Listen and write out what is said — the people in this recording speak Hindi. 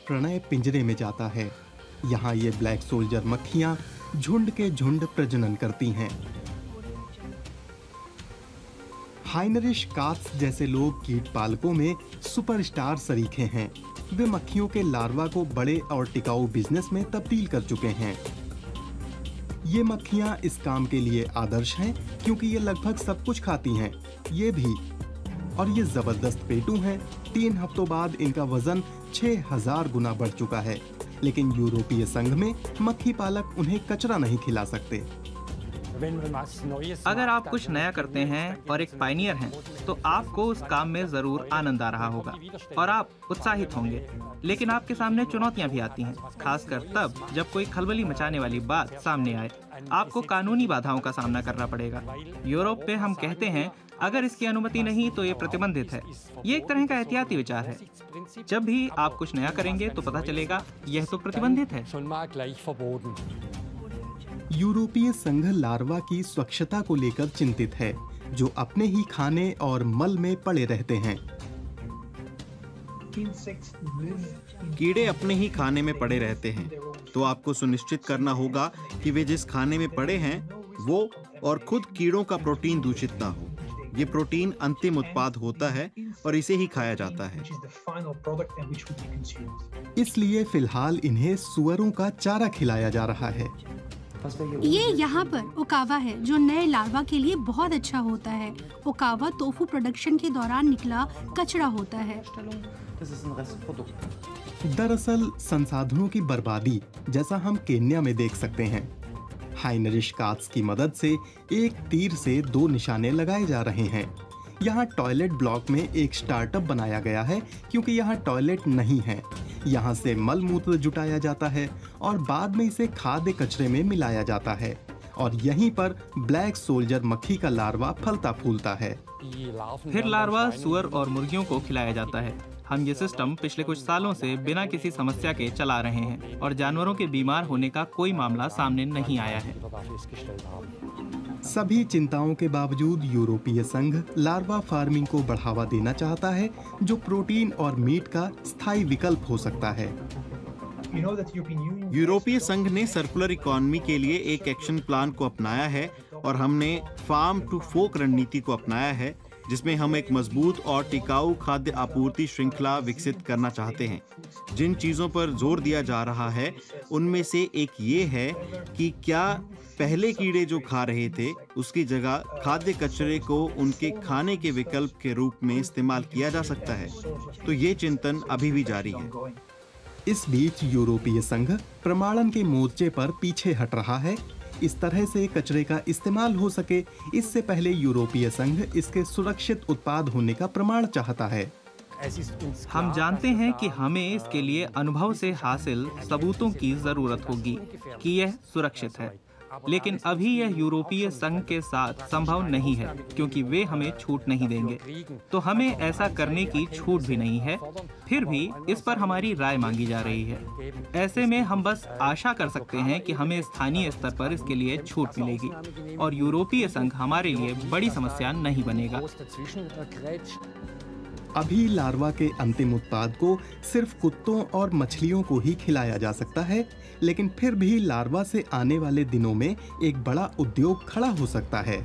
प्रणय पिंजरे में जाता है। यहाँ ये ब्लैक सोल्जर मक्खियाँ झुंड के झुंड प्रजनन करती हैं। हाइनरिश कात्स जैसे लोग कीट पालकों में सुपरस्टार सरीखे हैं। वे मक्खियों के लार्वा को बड़े और टिकाऊ बिजनेस में तब्दील कर चुके हैं। ये मक्खियां इस काम के लिए आदर्श हैं क्योंकि ये लगभग सब कुछ खाती हैं, ये भी। और ये जबरदस्त पेटू हैं। 3 हफ्तों बाद इनका वजन 6000 गुना बढ़ चुका है। लेकिन यूरोपीय संघ में मक्खी पालक उन्हें कचरा नहीं खिला सकते। अगर आप कुछ नया करते हैं और एक पायनियर हैं, तो आपको उस काम में जरूर आनंद आ रहा होगा और आप उत्साहित होंगे। लेकिन आपके सामने चुनौतियां भी आती हैं, खासकर तब जब कोई खलबली मचाने वाली बात सामने आए। आपको कानूनी बाधाओं का सामना करना पड़ेगा। यूरोप में हम कहते हैं, अगर इसकी अनुमति नहीं तो ये प्रतिबंधित है। ये एक तरह का एहतियाती विचार है। जब भी आप कुछ नया करेंगे तो पता चलेगा यह तो प्रतिबंधित है। यूरोपीय संघ लार्वा की स्वच्छता को लेकर चिंतित है, जो अपने ही खाने और मल में पड़े रहते हैं। कीड़े अपने ही खाने में पड़े रहते हैं, तो आपको सुनिश्चित करना होगा कि वे जिस खाने में पड़े हैं वो और खुद कीड़ों का प्रोटीन दूषित ना हो। ये प्रोटीन अंतिम उत्पाद होता है और इसे ही खाया जाता है। इसलिए फिलहाल इन्हें सुअरों का चारा खिलाया जा रहा है। ये यहाँ पर ओकावा है, जो नए लार्वा के लिए बहुत अच्छा होता है। ओकावा टोफू प्रोडक्शन के दौरान निकला कचरा होता है। दरअसल संसाधनों की बर्बादी जैसा हम केन्या में देख सकते हैं। हाइनरिश कात्स की मदद से एक तीर से 2 निशाने लगाए जा रहे हैं। यहाँ टॉयलेट ब्लॉक में एक स्टार्टअप बनाया गया है क्योंकि यहाँ टॉयलेट नहीं है। यहाँ से मल मूत्र जुटाया जाता है और बाद में इसे खाद्य कचरे में मिलाया जाता है और यहीं पर ब्लैक सोल्जर मक्खी का लार्वा फलता फूलता है। फिर लार्वा सुअर और मुर्गियों को खिलाया जाता है। हम ये सिस्टम पिछले कुछ सालों से बिना किसी समस्या के चला रहे हैं और जानवरों के बीमार होने का कोई मामला सामने नहीं आया है। सभी चिंताओं के बावजूद यूरोपीय संघ लार्वा फार्मिंग को बढ़ावा देना चाहता है, जो प्रोटीन और मीट का स्थायी विकल्प हो सकता है। यूरोपीय संघ ने सर्कुलर इकोनॉमी के लिए एक एक्शन प्लान को अपनाया है और हमने फार्म टू फोक रणनीति को अपनाया है, जिसमें हम एक मजबूत और टिकाऊ खाद्य आपूर्ति श्रृंखला विकसित करना चाहते हैं। जिन चीज़ों पर जोर दिया जा रहा है उनमें से एक ये है कि क्या पहले कीड़े जो खा रहे थे उसकी जगह खाद्य कचरे को उनके खाने के विकल्प के रूप में इस्तेमाल किया जा सकता है। तो ये चिंतन अभी भी जारी है। इस बीच यूरोपीय संघ प्रमाणन के मोर्चे पर पीछे हट रहा है। इस तरह से कचरे का इस्तेमाल हो सके, इससे पहले यूरोपीय संघ इसके सुरक्षित उत्पाद होने का प्रमाण चाहता है। हम जानते हैं कि हमें इसके लिए अनुभव से हासिल सबूतों की जरूरत होगी कि यह सुरक्षित है, लेकिन अभी यह यूरोपीय संघ के साथ संभव नहीं है क्योंकि वे हमें छूट नहीं देंगे, तो हमें ऐसा करने की छूट भी नहीं है। फिर भी इस पर हमारी राय मांगी जा रही है। ऐसे में हम बस आशा कर सकते हैं कि हमें स्थानीय स्तर पर इसके लिए छूट मिलेगी और यूरोपीय संघ हमारे लिए बड़ी समस्या नहीं बनेगा। अभी लार्वा के अंतिम उत्पाद को सिर्फ कुत्तों और मछलियों को ही खिलाया जा सकता है, लेकिन फिर भी लार्वा से आने वाले दिनों में एक बड़ा उद्योग खड़ा हो सकता है।